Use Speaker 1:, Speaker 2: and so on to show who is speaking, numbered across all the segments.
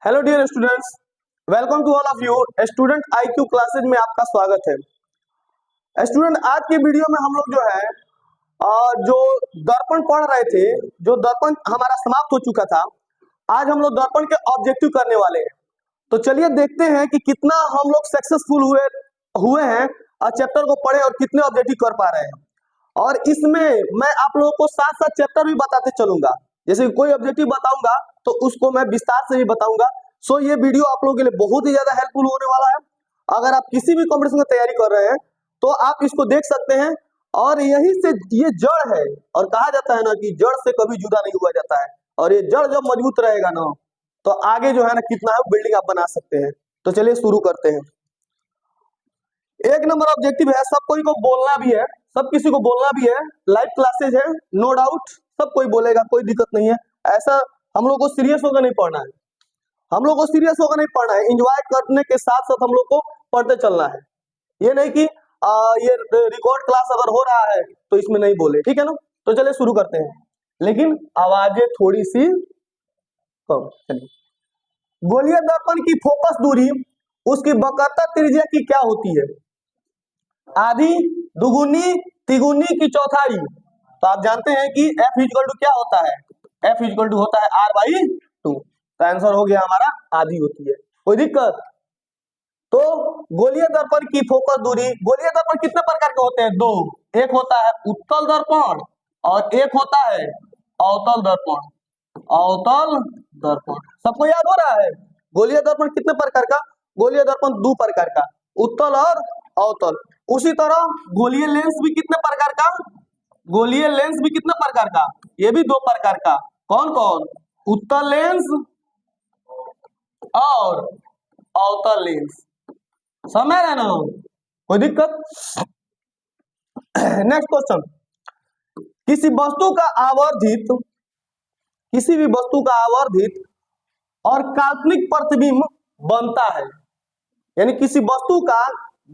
Speaker 1: Hello dear students, welcome to all of you. Student IQ classes में आपका स्वागत है। स्टूडेंट, आज के वीडियो में हम लोग जो है जो दर्पण पढ़ रहे थे, जो दर्पण हमारा समाप्त हो चुका था, आज हम लोग दर्पण के ऑब्जेक्टिव करने वाले हैं। तो चलिए देखते हैं कि कितना हम लोग सक्सेसफुल हुए हैं और चैप्टर को पढ़े और कितने ऑब्जेक्टिव कर पा रहे हैं। और इसमें मैं आप लोगों को साथ साथ चैप्टर भी बताते चलूंगा। जैसे कोई ऑब्जेक्टिव बताऊंगा तो उसको मैं विस्तार से भी बताऊंगा। सो ये वीडियो आप लोगों के लिए बहुत ही ज्यादा हेल्पफुल होने वाला है। अगर आप किसी भी कॉम्पिटिशन की तैयारी कर रहे हैं तो आप इसको देख सकते हैं। और यही से ये जड़ है, और कहा जाता है ना कि जड़ से कभी जुदा नहीं हुआ जाता है। और ये जड़ जब मजबूत रहेगा ना तो आगे जो है ना कितना है बिल्डिंग आप बना सकते हैं। तो चलिए शुरू करते हैं। एक नंबर ऑब्जेक्टिव है, सब कोई को बोलना भी है, सब किसी को बोलना भी है। लाइव क्लासेज है, नो डाउट सब कोई बोलेगा, कोई दिक्कत नहीं है। ऐसा हम लोग को सीरियस होकर नहीं पढ़ना है, हम लोग को सीरियस होकर नहीं पढ़ना है। एंजॉय करने के साथ साथ हम लोग को पढ़ते चलना है। ये नहीं कि ये रिकॉर्ड क्लास अगर हो रहा है तो इसमें नहीं बोले, ठीक है ना। तो चलिए शुरू करते हैं, लेकिन आवाजें थोड़ी सी कम। चलिए, गोलीय दर्पण की फोकस दूरी उसकी बकरता त्रिज्या की क्या होती है? आधी, दुगुनी, तिगुनी की चौथाई। तो आप जानते हैं कि F इक्वल टू क्या होता है? F इक्वल टू होता है R/2। तो आंसर हो गया हमारा आधी होती है। कोई दिक्कत? तो गोलीय दर्पण की फोकस दूरी, गोलीय दर्पण कितने प्रकार के होते हैं? दो। एक होता है उत्तल दर्पण और एक होता है अवतल दर्पण। अवतल दर्पण सबको याद हो रहा है? गोलीय दर्पण कितने प्रकार का? गोलीय दर्पण दो प्रकार का, उत्तल और अवतल। उसी तरह गोलीय लेंस भी कितने प्रकार का? गोलीय लेंस भी कितने प्रकार का? ये भी दो प्रकार का। कौन कौन? उत्तल लेंस और अवतल लेंस। समझ रहे ना? कोई दिक्कत? नेक्स्ट क्वेश्चन, किसी वस्तु का आवर्धित, किसी भी वस्तु का आवर्धित और काल्पनिक प्रतिबिंब बनता है। यानी किसी वस्तु का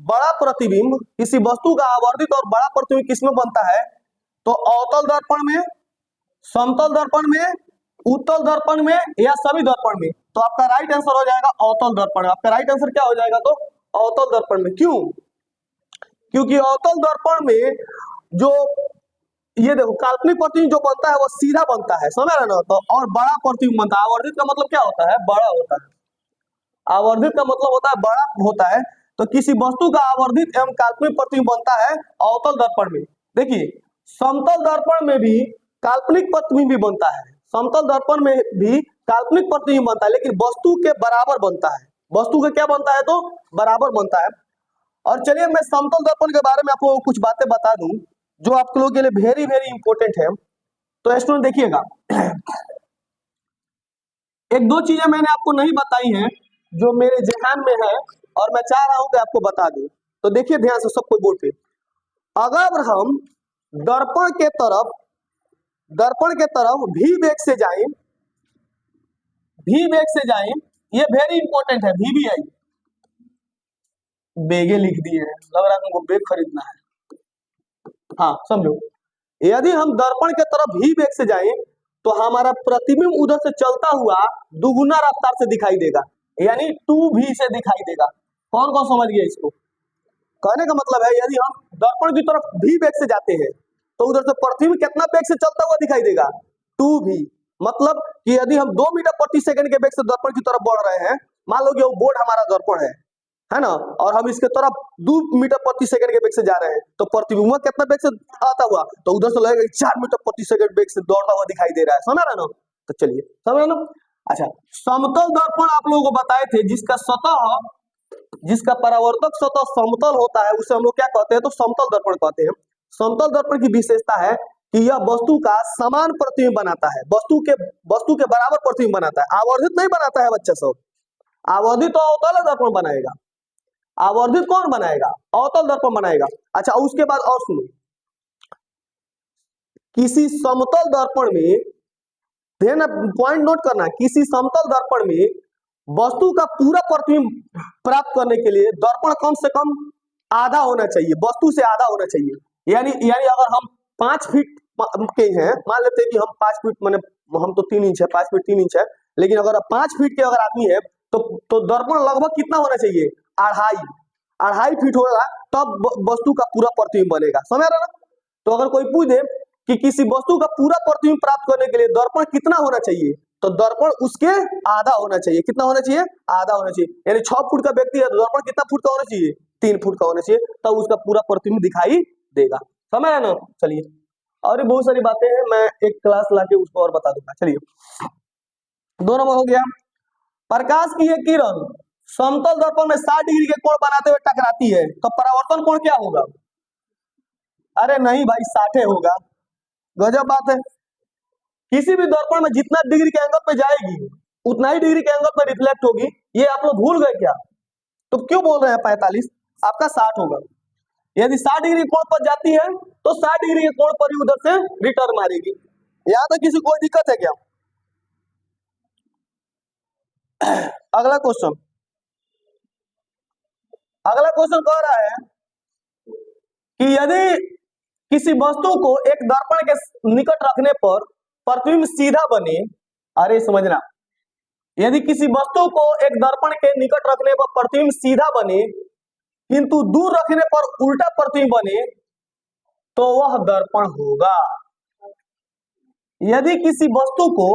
Speaker 1: बड़ा प्रतिबिंब, किसी वस्तु का आवर्धित और बड़ा प्रतिबिंब किसमें बनता है? तो अवतल दर्पण में, समतल दर्पण में, उत्तल दर्पण में या सभी दर्पण में। तो आपका राइट आंसर हो जाएगा अवतल दर्पण। आपका राइट आंसर क्या हो जाएगा? तो अवतल दर्पण में। क्यों? क्योंकि अवतल दर्पण में जो ये देखो काल्पनिक प्रतिबिंब जो बनता है वो सीधा बनता है, समझ रहे ना। तो और बड़ा प्रतिबिंब बनता है। आवर्धित का मतलब क्या होता है? बड़ा होता है। आवर्धित का मतलब होता है बड़ा होता है। तो किसी वस्तु का आवर्धित एवं काल्पनिक प्रतिबिंब बनता है अवतल दर्पण में। देखिए, समतल दर्पण में भी काल्पनिक प्रतिबिंब भी बनता है, समतल दर्पण में भी काल्पनिक प्रतिबिंब बनता है, लेकिन वस्तु के बराबर बनता है। वस्तु के क्या बनता है? तो बराबर बनता है। और चलिए मैं समतल दर्पण के बारे में आपको कुछ बातें बता दूं जो आप लोगों के लिए वेरी वेरी इंपॉर्टेंट है। तो स्टूडेंट देखिएगा, एक दो चीजें मैंने आपको नहीं बताई हैं जो मेरे ध्यान में है और मैं चाह रहा हूं कि आपको बता दूं। तो देखिए ध्यान से, सब कोई बोर्ड पे। अगर हम दर्पण के तरफ, दर्पण के तरफ भी वेग से जाएं, भी वेग से जाएं, ये वेरी इंपॉर्टेंट है। VBI बेगे लिख दिए हैं, लग रहा है तुमको बेग खरीदना है। हाँ समझो, यदि हम दर्पण के तरफ भी वेग से जाएं तो हमारा प्रतिबिंब उधर से चलता हुआ दुगुना रफ्तार से दिखाई देगा, यानी 2v से दिखाई देगा। कौन कौन समझ गया इसको? कहने का मतलब है यदि हम दर्पण की तरफ भी वेग से जाते हैं तो उधर से प्रतिबिंब कितना वेग से चलता हुआ दिखाई देगा? 2v। मतलब कि यदि हम 2 मीटर प्रति सेकंड के वेग से दर्पण की तरफ बढ़ रहे हैं, मान लो कि वो बोर्ड हमारा दर्पण है ना, और हम इसके तरफ 2 मीटर प्रति सेकंड के वेग से जा रहे हैं, तो प्रतिबिंब कितना वेग से आता हुआ? तो उधर से लगेगा 4 मीटर प्रति सेकंड वेग से दौड़ता हुआ दिखाई दे रहा है। समझ रहे ना? तो चलिए, समझ रहे ना? अच्छा, समतल दर्पण आप लोगों को बताए थे, जिसका सतह, जिसका परावर्तक सतह समतल होता है उसे हम लोग क्या कहते हैं? तो समतल दर्पण कहते हैं। समतल दर्पण की विशेषता है कि यह वस्तु का समान प्रतिबिंब बनाता है, वस्तु के बराबर प्रतिबिंब बनाता है, आवर्धित नहीं बनाता है बच्चा सब। आवर्धित तो अवतल दर्पण बनाएगा, आवर्धित कौन बनाएगा? अवतल दर्पण बनाएगा। अच्छा, उसके बाद और सुनो, किसी समतल दर्पण में, ध्यान पॉइंट नोट करना, किसी समतल दर्पण में वस्तु का पूरा प्रतिबिंब प्राप्त करने के लिए दर्पण कम से कम आधा होना चाहिए, वस्तु से आधा होना चाहिए। यानी अगर हम 5 फीट के हैं, मान लेते हैं कि हम 5 फीट, माने हम तो 3 इंच है, 5 फीट 3 इंच है, लेकिन अगर 5 फीट के अगर आदमी है तो दर्पण लगभग कितना होना चाहिए, 2.5 फीट होगा, तब वस्तु का पूरा प्रतिबिंब बनेगा। समझ रहे ना। तो अगर कोई पूछ दे कि किसी वस्तु का पूरा प्रतिबिंब प्राप्त करने के लिए दर्पण कितना होना चाहिए, तो दर्पण उसके आधा होना चाहिए। कितना होना चाहिए, आधा होना चाहिए। यानी 6 फुट का व्यक्ति है तो दर्पण कितना फुट का होना चाहिए, 3 फुट का होना चाहिए, तब उसका पूरा प्रतिबिंब दिखाई देगा। समझ रहे ना। चलिए, और भी बहुत सारी बातें हैं, मैं एक क्लास लाके उसको और बता दूंगा। चलिए, 2 नंबर हो गया, प्रकाश की एक किरण समतल दर्पण में 60 डिग्री के कोण बनाते हुए टकराती है तो परावर्तन कोण क्या होगा। अरे नहीं भाई, 60 होगा। गजब बात है। किसी भी दर्पण में जितना डिग्री के एंगल पे जाएगी उतना ही डिग्री के एंगल पर रिफ्लेक्ट होगी। ये आप लोग भूल गए क्या। तो क्यों बोल रहे हैं 45, आपका 60 होगा। यदि 60 डिग्री कोण पर जाती है तो 60 डिग्री के कोण पर ही उधर से रिटर्न मारेगी। यहां तक किसी कोई दिक्कत है क्या। अगला क्वेश्चन कह रहा है कि यदि किसी वस्तु को एक दर्पण के निकट रखने पर प्रतिबिंब सीधा बने, अरे समझना, यदि किसी वस्तु को एक दर्पण के निकट रखने पर प्रतिबिंब सीधा बने किंतु दूर रखने पर उल्टा प्रतिबिंब बने तो वह दर्पण होगा। यदि किसी वस्तु को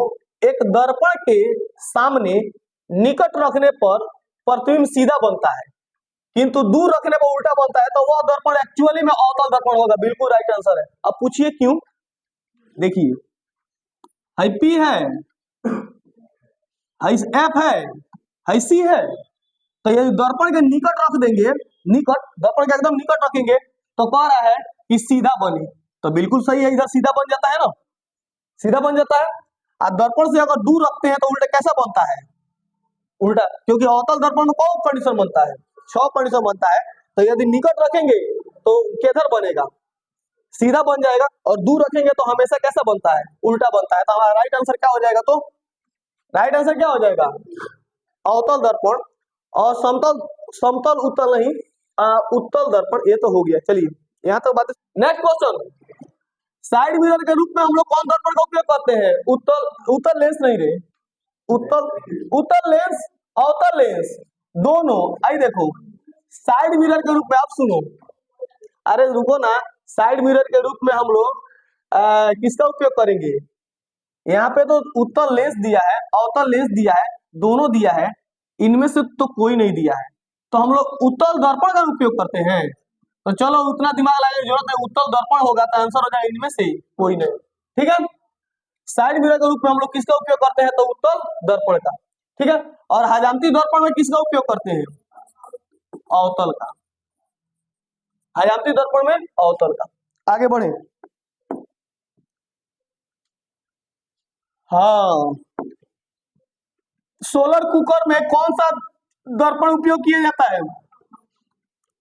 Speaker 1: एक दर्पण के सामने निकट रखने पर प्रतिबिंब सीधा बनता है किंतु दूर रखने पर उल्टा बनता है तो वह दर्पण एक्चुअली में अवतल दर्पण होगा। बिल्कुल राइट आंसर है। अब पूछिए क्यों। देखिए, हाई पी है, हाई एफ है, हाई सी है, तो यदि दर्पण के निकट रख देंगे, दर्पण के एकदम निकट रखेंगे तो कह रहा है कि सीधा बने, तो बिल्कुल सही है, इधर सीधा बन जाता है ना, सीधा बन जाता है। और दर्पण से अगर दूर रखते हैं तो उल्टा कैसा बनता है, उल्टा, क्योंकि अवतल दर्पण में कौन कंडीशन बनता है, 6 कंडीशन बनता है। तो यदि निकट रखेंगे तो किधर बनेगा, सीधा बन जाएगा, और दूर रखेंगे तो हमेशा कैसा बनता है, उल्टा बनता है। तो हमारा राइट आंसर क्या हो जाएगा, तो राइट आंसर क्या हो जाएगा, अवतल दर्पण। और समतल उत्तल नहीं, उत्तल दर्पण, ये तो हो गया। चलिए, यहाँ तक बात। नेक्स्ट क्वेश्चन, साइड मिरर के रूप में हम लोग कौन दर्पण का उपयोग करते हैं, उत्तल लेंस नहीं रे, उत्तल लेंस, अवतल लेंस दोनों। आई देखो, साइड मिरर के रूप में, आप सुनो, अरे रुको ना, साइड मिरर के रूप में हम लोग किसका उपयोग करेंगे, यहाँ पे तो उत्तल लेंस दिया है, अवतल लेंस दिया है, दोनों दिया है, इनमें से तो कोई नहीं दिया है, तो हम लोग उत्तल दर्पण का उपयोग करते हैं। तो चलो, उतना दिमाग लगाने की जरूरत है, उत्तल दर्पण होगा तो आंसर हो जाएगा इनमें से कोई नहीं। ठीक है, साइड मिरर के रूप में हम लोग किसका उपयोग करते हैं, तो उत्तल दर्पण का। ठीक है, और हजामती दर्पण में किसका उपयोग करते हैं, अवतल का, हजामती दर्पण में अवतल का। आगे बढ़े। हाँ, सोलर कुकर में कौन सा दर्पण उपयोग किया जाता है,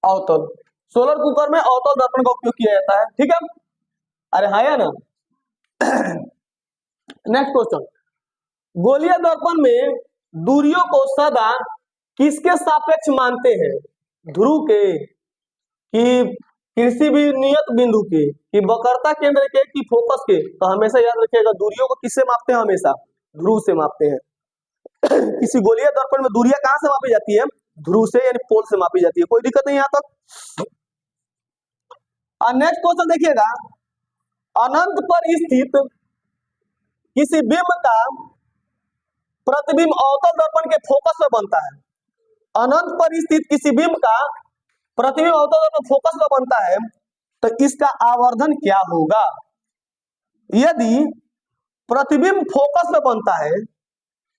Speaker 1: अवतल। सोलर कुकर में अवतल दर्पण का उपयोग किया जाता है। ठीक है, अरे हाँ या ना। नेक्स्ट क्वेश्चन, गोलीय दर्पण में दूरियों को सदा किसके सापेक्ष मानते हैं, ध्रुव के, कि किसी भी नियत बिंदु के, कि वक्रता केंद्र के, कि फोकस के। तो हमेशा याद रखिएगा, दूरियों को किससे मापते हैं, हमेशा ध्रुव से मापते हैं। किसी गोलीय दर्पण में दूरियां कहां से मापी जाती है, ध्रुव से, यानी पोल से मापी जाती है। कोई दिक्कत नहीं यहां तक। और नेक्स्ट क्वेश्चन देखिएगा, अनंत पर स्थित किसी बिंब का प्रतिबिंब अवतल दर्पण के फोकस में बनता है। अनंत पर स्थित किसी बिंब का प्रतिबिंब अवतल दर्पण फोकस में बनता है तो इसका आवर्धन क्या होगा। यदि प्रतिबिंब फोकस में बनता है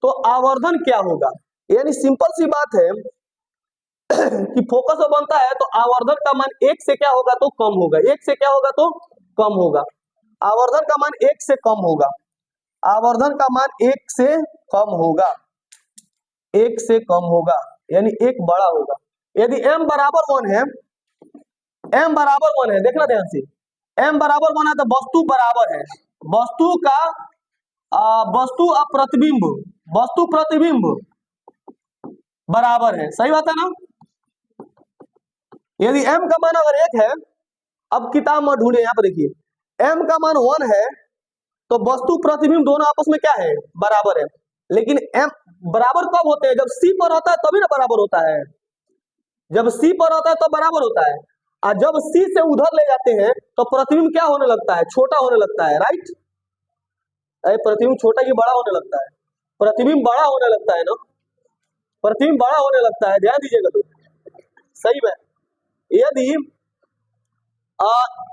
Speaker 1: तो आवर्धन क्या होगा, यानी सिंपल सी बात है कि फोकस में बनता है तो आवर्धन का मान 1 से क्या होगा, तो कम होगा, 1 से क्या होगा, तो कम होगा। आवर्धन का मान 1 से कम होगा, आवर्धन का मान 1 से कम होगा, 1 से कम होगा, यानी 1 बड़ा होगा। यदि m बराबर 1 है, m बराबर 1 है, देखना ध्यान से, m बराबर 1 है तो वस्तु बराबर है, वस्तु का वस्तु और प्रतिबिंब, वस्तु प्रतिबिंब बराबर है। सही बात है ना। यदि m का मान अगर 1 है, अब किताब में ढूंढे, यहाँ पर देखिए, m का मान 1 है तो वस्तु प्रतिबिंब दोनों आपस में क्या है, बराबर है। लेकिन m बराबर कब होते हैं? जब c पर होता है तभी ना बराबर होता है। जब c पर होता है तो बराबर होता है, और जब c से उधर ले जाते हैं तो प्रतिबिंब क्या होने लगता है? छोटा होने लगता है, राइट? अरे प्रतिबिंब छोटा की बड़ा होने लगता है? प्रतिबिंब बड़ा होने लगता है ना, प्रतिबिंब बड़ा होने लगता है, ध्यान दीजिएगा लोग। सही में यदि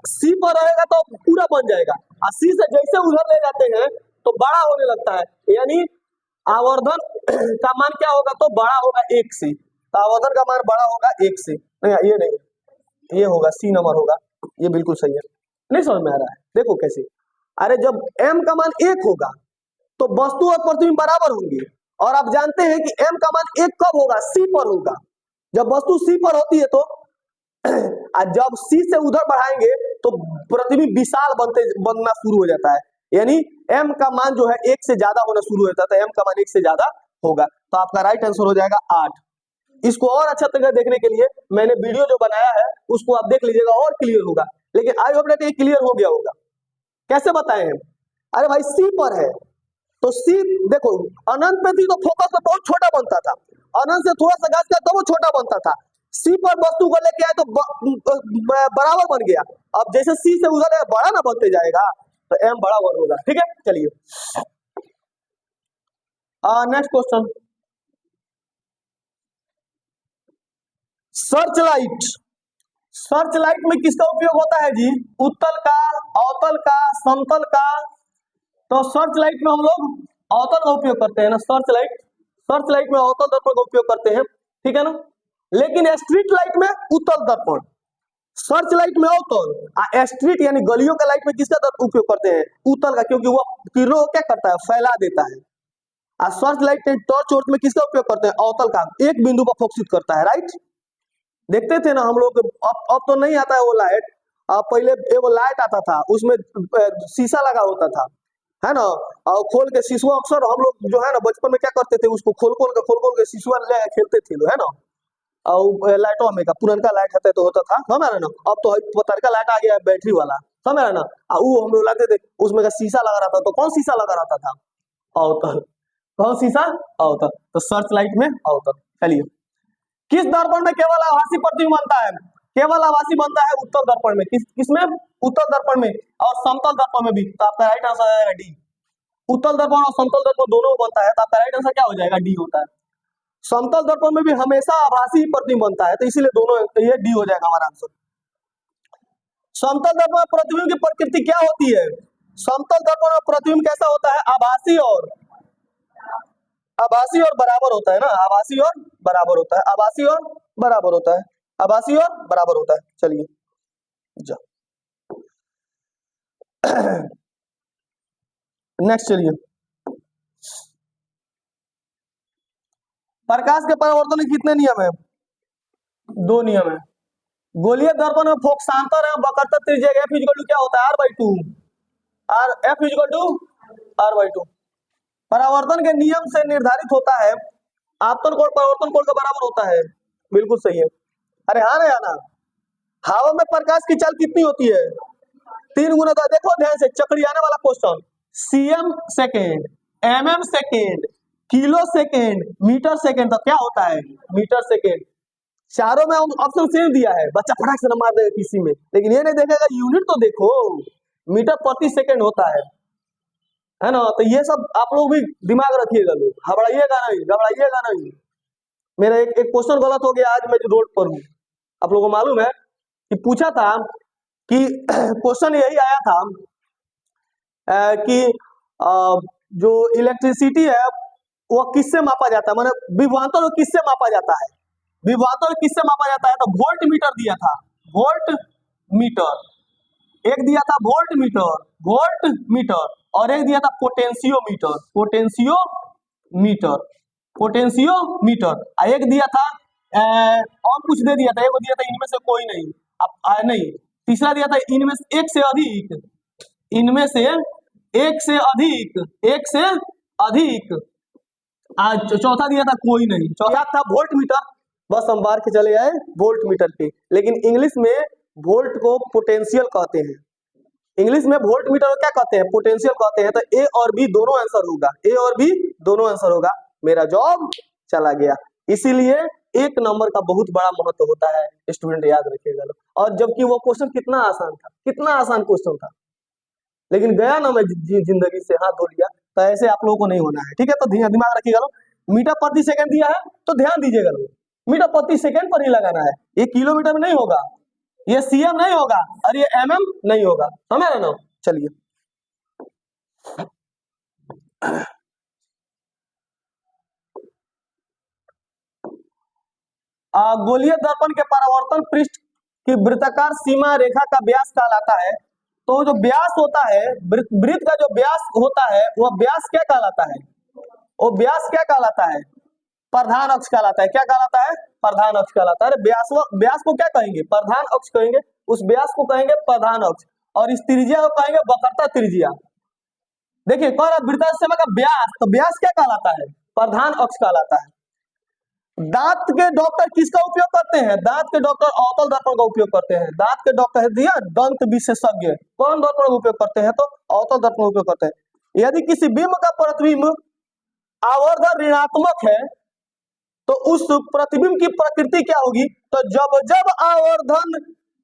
Speaker 1: सी पर रहेगा तो पूरा बन जाएगा, और सी से जैसे उधर ले जाते हैं तो बड़ा होने लगता है, यानी आवर्धन का मान क्या होगा? तो बड़ा होगा 1 से। तो आवर्धन का मान बड़ा होगा 1 से। नहीं, ये नहीं, ये होगा सी नंबर होगा, ये बिल्कुल सही है। नहीं समझ में आ रहा है? देखो कैसे, अरे जब m का मान 1 होगा तो वस्तु और प्रतिबिंब बराबर होंगे, और आप जानते हैं कि m का मान 1 कब होगा? c पर होगा। जब वस्तु c पर होती है तो जब c से उधर बढ़ाएंगे तो प्रतिबिंब विशाल बनना शुरू हो जाता है, यानी m का मान जो है 1 से ज्यादा होना शुरू होता है, तो m का मान 1 से ज्यादा होगा। तो आपका राइट आंसर हो जाएगा 8। इसको और अच्छा तरीके देखने के लिए मैंने वीडियो जो बनाया है उसको आप देख लीजिएगा और क्लियर होगा, लेकिन आई होप ये क्लियर हो गया होगा। कैसे बताए हैं? अरे भाई c पर है तो c देखो, अनंत पे थी तो फोकस तो बहुत छोटा बनता था, अनंत से थोड़ा सा घास गया तो वो छोटा बनता था। c पर वस्तु को लेके आए तो बराबर बन गया। अब जैसे c से उधर बड़ा ना बनते जाएगा तो m बराबर होगा। ठीक है, चलिए next question. Search light, search light में किसका उपयोग होता है जी? उत्तल का, अवतल का, समतल का? तो सर्च लाइट में हम लोग अवतल का उपयोग करते हैं ना, सर्च लाइट में अवतल दर्पण का उपयोग करते हैं, ठीक है ना। लेकिन स्ट्रीट लाइट में उत्तल दर्पण, सर्च लाइट में अवतल, स्ट्रीट यानी गलियों का लाइट में किसका उपयोग करते हैं? उत्तल का, क्योंकि वो किरणों को क्या करता है? फैला देता है। और सर्च लाइट टॉर्च में किसका उपयोग करते हैं? अवतल का, एक बिंदु पर फोकसित करता है, राइट? देखते थे ना हम लोग, अब तो नहीं आता है वो लाइट, पहले वो लाइट आता था उसमें शीशा लगा होता था, है ना, और खोल के शीशा, अक्सर हम लोग जो है ना बचपन में क्या करते थे, उसको खोल के शीशा ले खेलते थे, है ना। और लाइटों में का पुरनका लाइट होता तो होता था, समझ रहे ना। अब तो पतरका लाइट आ गया है बैटरी वाला, समझ रहे ना। वो हम लोग लाते थे, उसमें का शीशा लगा रहता, तो कौन शीशा लगा रहता था? अवतल। कौन शीशा? अवतल। तो सर्च लाइट में अवतल। चलिए, किस दर्पण में केवल आभासी प्रतिबिंब बनता है? केवल आभासी बनता है उत्तल दर्पण में। किसमें? उत्तल दर्पण में, और समतल दर्पण में भी। तो आपका राइट आंसर आएगा डी। उत्तल दर्पण और समतल दर्पण दोनों में बनता है, तो आपका राइट आंसर क्या हो जाएगा? डी होता है। समतल दर्पण में भी हमेशा आभासी प्रतिबिंब बनता है, तो इसीलिए दोनों, ये डी हो जाएगा हमारा आंसर। समतल दर्पण में प्रतिबिंब की प्रकृति क्या होती है? समतल दर्पण में प्रतिबिंब कैसा होता है? आभासी और बराबर होता है ना, आभासी और बराबर होता है, आभासी और बराबर होता है, आभासी और बराबर होता है। चलिए जा नेक्स्ट, चलिए, प्रकाश के परावर्तन के कितने नियम है? 2 नियम है। गोलीय दर्पण में फोकसांतर है वक्रता त्रिज्या F = क्या होता है? R/2, F = R/2। परावर्तन के नियम से निर्धारित होता है, आपतन कोण परावर्तन कोण का बराबर होता है। बिल्कुल सही है। अरे हाँ ना याना, हवा में प्रकाश की चाल कितनी होती है? 3 गुना। देखो ध्यान से, चक्रियाने वाला question, cm second, mm second, kilo second, metre second, तो क्या होता है? Metre second. चारों में ऑप्शन सेम दिया है, बच्चा फटाक से मार देगा किसी में, लेकिन ये नहीं देखेगा यूनिट तो देखो, मीटर प्रति सेकेंड होता है ना। तो ये सब आप लोग भी दिमाग रखिएगा, लोग घबराइएगा नहीं। मेरा एक क्वेश्चन गलत हो गया आज, मैं जो रोड पर हूँ, आप लोगों को मालूम है कि पूछा था कि क्वेश्चन यही आया था कि जो इलेक्ट्रिसिटी है वो किससे मापा जाता है, माने विभवांतर को किससे मापा जाता है? विभवांतर किससे मापा जाता है? तो वोल्ट मीटर दिया था, वोल्ट मीटर। एक दिया था वोल्ट मीटर, और एक दिया था पोटेंशियोमीटर, और एक दिया था और कुछ दे दिया था, एक दिया था इनमें से कोई नहीं, अब नहीं, तीसरा दिया था इनमें से एक से अधिक, इनमें से एक से अधिक, चौथा दिया था कोई नहीं, चौथा था वोल्ट मीटर। बस हम बाहर के चले आए वोल्ट मीटर पे, लेकिन इंग्लिश में वोल्ट को पोटेंशियल कहते हैं, इंग्लिश में वोल्ट मीटर को क्या कहते हैं, पोटेंशियल कहते हैं। तो ए और बी दोनों आंसर होगा, ए और बी दोनों आंसर होगा। मेरा जॉब चला गया। इसीलिए एक नंबर का बहुत बड़ा महत्व होता है, स्टूडेंट याद रखिएगा लोग। और जबकि वो क्वेश्चन कितना आसान था, कितना आसान क्वेश्चन था, लेकिन गया ना मैं जिंदगी से हाथ धो लिया। तो ऐसे आप लोगों को नहीं होना है, ठीक है। तो दिमाग रखिएगा लोग, मीटर प्रति सेकंड दिया है तो ध्यान दीजिएगा लोग, मीटर प्रति सेकंड पर ही लगाना है। ये किलोमीटर में नहीं होगा, ये सीएम नहीं होगा, और ये एमएम नहीं होगा, समझ रहे ना। चलिए गोलीय दर्पण के परावर्तन पृष्ठ की वृत्ताकार सीमा रेखा का व्यास कहलाता है। तो जो व्यास होता है, वृत्त का जो व्यास होता है, वह व्यास क्या कहलाता है, वो व्यास क्या कहलाता है, प्रधान अक्ष कहलाता है। क्या कहलाता है, प्रधान अक्ष कहलाता है। व्यास को क्या कहेंगे, प्रधान अक्ष कहेंगे, उस व्यास को कहेंगे प्रधान अक्ष, और इस त्रिज्या को कहेंगे वक्रता त्रिज्या। देखिए कौन वृत्ताकार सीमा का व्यास, तो व्यास क्या कहलाता है, प्रधान अक्ष कहलाता है। दांत के डॉक्टर किसका उपयोग करते हैं, दांत के डॉक्टर अवतल दर्पण का उपयोग करते हैं। दांत के डॉक्टर है दिया दंत विशेषज्ञ, कौन दर्पण का उपयोग करते हैं, तो अवतल दर्पण का उपयोग करते हैं। यदि किसी बिंब का प्रतिबिंब आवर्धन ऋणात्मक है तो उस प्रतिबिंब की प्रकृति क्या होगी, तो जब जब आवर्धन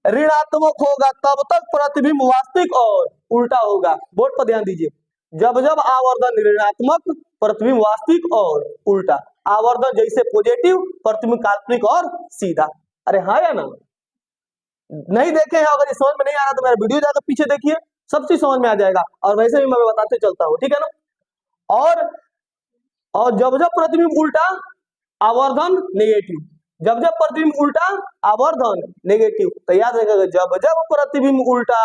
Speaker 1: ऋणात्मक होगा तब तक प्रतिबिंब वास्तविक और उल्टा होगा। बोर्ड पर ध्यान दीजिए, जब जब आवर्धन ऋणात्मक प्रतिबिंब वास्तविक और उल्टा। आवर्धन जैसे पॉजिटिव, प्रतिबिंब काल्पनिक और सीधा। अरे हाँ या ना, नहीं देखे हैं, अगर ये समझ में नहीं आ रहा तो मेरा वीडियो जाकर पीछे देखिए, सब चीज समझ में आ जाएगा। और वैसे भी मैं बताते चलता हूँ, ठीक है ना। और जब जब प्रतिबिंब उल्टा आवर्धन नेगेटिव, जब जब प्रतिबिंब उल्टा आवर्धन नेगेटिव। तो याद रखिएगा, जब जब प्रतिबिंब उल्टा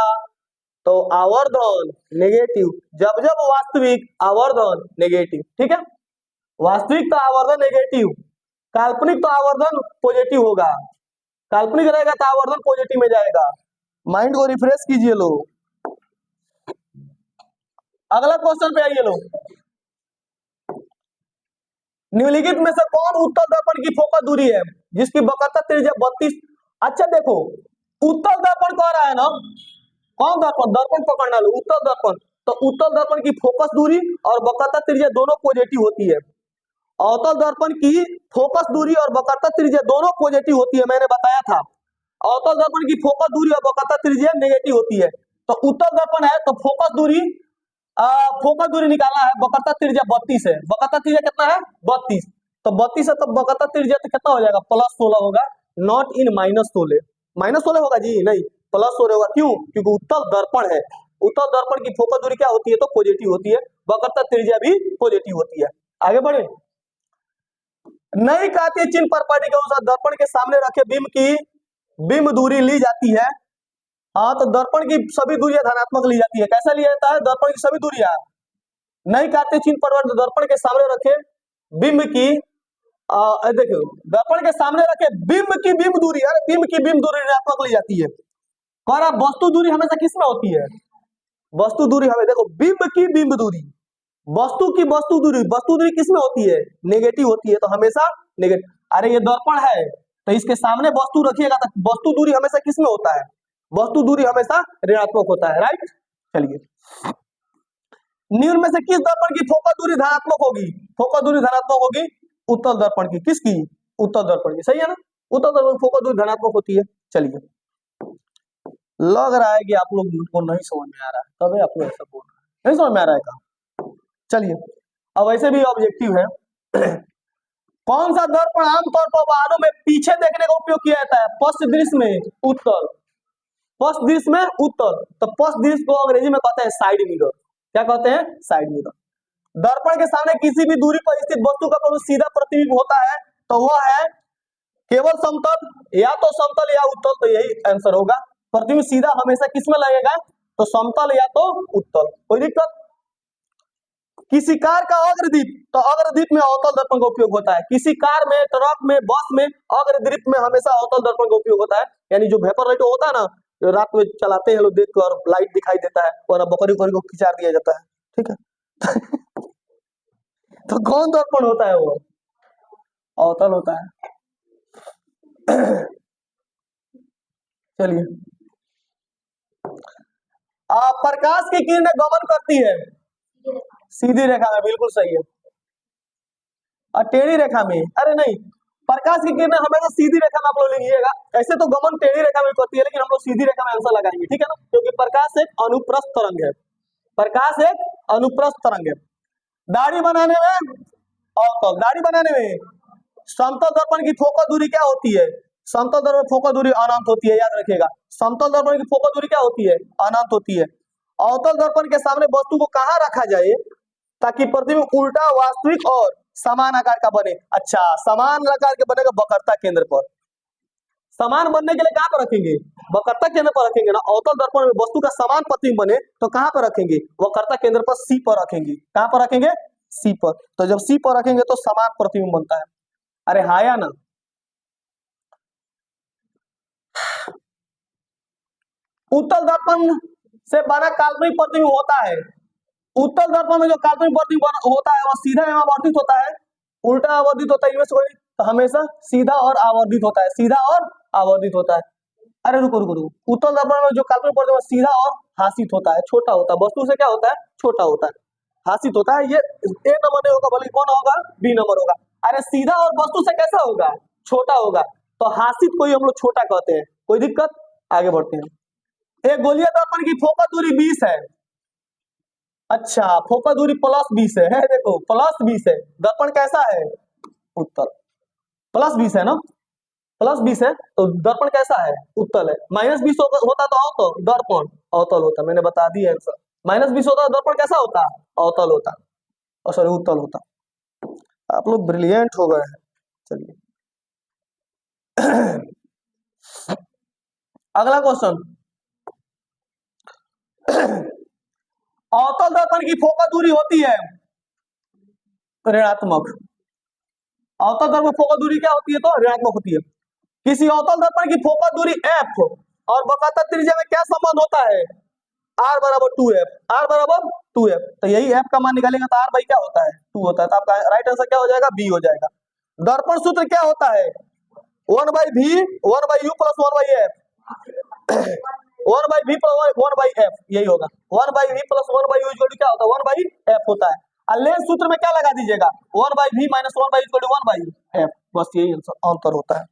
Speaker 1: तो आवर्धन नेगेटिव, जब जब वास्तविक आवर्धन नेगेटिव, ठीक है। वास्तविक तो आवर्धन नेगेटिव, काल्पनिक तो आवर्धन पॉजिटिव होगा, काल्पनिक रहेगा तो आवर्धन पॉजिटिव में जाएगा। माइंड को रिफ्रेश कीजिए लोग। अगला क्वेश्चन पे आइए लोग, निम्नलिखित में से कौन उत्तल दर्पण की फोकस दूरी है जिसकी वक्रता त्रिज्या 32। अच्छा देखो, उत्तल दर्पण कह रहा है ना, कौन दर्पण, दर्पण पकड़ना लो, उत्तल दर्पण। तो उत्तल दर्पण की फोकस दूरी और वक्रता त्रिज्या दोनों पॉजिटिव होती है। अवतल दर्पण की फोकस दूरी और वक्रता त्रिज्या दोनों पॉजिटिव होती है, मैंने बताया था। अवतल दर्पण की फोकस दूरी और वक्रता त्रिज्या नेगेटिव होती है। तो उत्तल दर्पण है तो फोकस दूरी निकालना है, वक्रता त्रिज्या 32 है। वक्रता त्रिज्या कितना है, 32। तो 32 है तो वक्रता त्रिज्या तो कितना हो जाएगा, +16 होगा, नॉट इन -16। -16 होगा जी, नहीं +16 होगा। क्यों, क्योंकि उत्तल दर्पण है। उत्तल दर्पण की फोकस दूरी क्या होती है, तो पॉजिटिव होती है, वक्रता त्रिज्या भी पॉजिटिव होती है। आगे बढ़े, नई कांतीय चिन्ह प्रॉपर्टी के अनुसार दर्पण के सामने रखे बिंब की बिंब दूरी ली जाती है। हाँ, तो दर्पण की सभी दूरियां धनात्मक ली जाती है। कैसा लिया जाता है, दर्पण की सभी दूरियां, नई कांतीय चिन्ह प्रवर्त दर्पण के सामने रखे बिंब की देखो, दर्पण के सामने रखे बिंब की बिंब दूरी, अरे बिंब की बिंब दूरी ऋणात्मक ली जाती है। और अब वस्तु दूरी हमेशा किसमें होती है, वस्तु दूरी हमें देखो, बिंब की बिंब दूरी, वस्तु की वस्तु दूरी किसमें होती है, नेगेटिव होती है। तो हमेशा नेगेटिव। अरे ये दर्पण है तो इसके सामने वस्तु रखिएगा तो वस्तु दूरी हमेशा किसमें होता है, वस्तु दूरी हमेशा ऋणात्मक होता है, राइट। चलिए, निम्न में से किस दर्पण की फोकस दूरी धनात्मक होगी, फोकस दूरी धनात्मक होगी उत्तल दर्पण की। किसकी, उत्तल दर्पण की, सही है ना। उत्तल दर्पण की फोकस दूरी धनात्मक होती है। चलिए, लग रहा है कि आप लोग को नहीं समझ में आ रहा है, तभी आप लोग ऐसा बोल रहे हैं, नहीं समझ में आ रहा है का। चलिए, अब वैसे भी ऑब्जेक्टिव है। कौन सा दर्पण आमतौर पर वाहनों में पीछे देखने का उपयोग किया जाता है, पश्च दृश्य में उत्तल, पश्च दृश्य में उत्तल। तो पश्च दृश्य को अंग्रेजी में कहते हैं साइड मिरर। क्या कहते हैं, साइड मिरर। दर्पण के सामने किसी भी दूरी पर स्थित वस्तु का कोई सीधा प्रतिबिंब होता है तो वह है केवल समतल, या तो समतल या उत्तल। तो यही आंसर होगा, प्रतिबिंब सीधा हमेशा किसमें लगेगा, तो समतल या तो उत्तल। कोई दिक्कत, किसी कार का अग्रदीप, तो अग्रदीप में अवतल दर्पण का उपयोग होता है। किसी कार में, ट्रक में, बस में अग्रदीप में हमेशा अवतल दर्पण का उपयोग होता है। यानी जो वेपर लाइट होता है ना, जो रात में चलाते हैं लोग देख कर लाइट दिखाई देता है, और बकरी को खिंचा दिया जाता है, ठीक है। तो कौन दर्पण होता है, वो अवतल होता है। चलिए, प्रकाश की किरणें गमन करती है सीधी रेखा में, बिल्कुल सही है। और टेढ़ी रेखा में, अरे नहीं, प्रकाश की किरणें हमेशा सीधी रेखा में आप लोग लिखिएगा। ऐसे तो गमन टेढ़ी रेखा में करती है, लेकिन हम लोग सीधी रेखा में आंसर लगाएंगे, ठीक है ना, क्योंकि प्रकाश एक अनुप्रस्थ तरंग है। प्रकाश एक अनुप्रस्थ तरंग है। दाढ़ी बनाने में और दाढ़ी बनाने में समतल दर्पण की फोकस दूरी क्या होती है? समतल दर्पण की फोकस दूरी अनंत होती है, याद रखिएगा। समतल दर्पण की फोकस दूरी क्या होती है? अनंत होती है। अवतल दर्पण के सामने वस्तु को कहाँ रखा जाए ताकि प्रतिबिंब उल्टा, वास्तविक और समान आकार का बने? अच्छा, समान आकार के बनेगा वक्रता केंद्र पर। समान बनने के लिए कहाँ पर रखेंगे? वक्रता केंद्र पर रखेंगे ना। अवतल दर्पण में वस्तु का समान प्रतिबिंब बने तो कहाँ पर रखेंगे? वक्रता केंद्र पर सी पर रखेंगे। कहाँ पर रखेंगे? सी पर। तो जब सी पर रखेंगे तो समान प्रतिबिंब बनता है। अरे हाँ या ना? उत्तल दर्पण से बना काल्पनिक प्रतिबिंब होता है। उत्तल दर्पण में जो काल्पनिक प्रतिबिंब होता है वो सीधा एवं आवर्धित होता है, उल्टा आवर्धित होता है, इनमें से कोई तो हमेशा सीधा और आवर्धित होता है, सीधा और आवर्धित होता है। अरे रुको रुको रुको, उत्तल दर्पण में जो काल्पनिक प्रतिबिंब सीधा और हासित होता है, छोटा होता है, वस्तु से क्या होता है? छोटा होता है, हासित होता है। ये ए नंबर नहीं होगा, बल्कि कौन होगा? बी नंबर होगा। अरे सीधा और वस्तु से कैसा होगा? छोटा होगा, तो हासित को ही हम लोग छोटा कहते हैं। कोई दिक्कत? आगे बढ़ते हैं। एक गोलीय दर्पण की फोकस दूरी 20 है। अच्छा, फोकस दूरी +20 है, देखो +20 है। दर्पण कैसा है? उत्तल। +20 है ना, +20 है, तो दर्पण कैसा है? उत्तल है। -20 होता तो अवतल, दर्पण अवतल होता, मैंने बता दिया आंसर। -20 होता तो दर्पण कैसा होता? अवतल होता, और सॉरी उत्तल होता। आप लोग ब्रिलियंट हो गए हैं। चलिए अगला क्वेश्चन। अवतल दर्पण की फोकस दूरी होती है ऋणात्मक। अवतल दर्पण फोकस दूरी क्या होती है? तो ऋणात्मक होती है। किसी अवतल दर्पण की फोकस दूरी f और वक्रता त्रिज्या में क्या संबंध होता है? r बराबर 2f, r बराबर 2f। तो यही f का मान निकालेंगे तो r भाई क्या होता है? 2 होता है। तो आपका राइट आंसर क्या हो जाएगा? बी हो जाएगा। दर्पण सूत्र क्या होता है? 1/v 1/u + 1/f, 1/v + 1/f, यही होगा। 1/v + 1/u क्या होता है? 1/f होता है। और लेंस सूत्र में क्या लगा दीजिएगा? 1/v - 1/u = 1/f, बस यही अंतर होता है।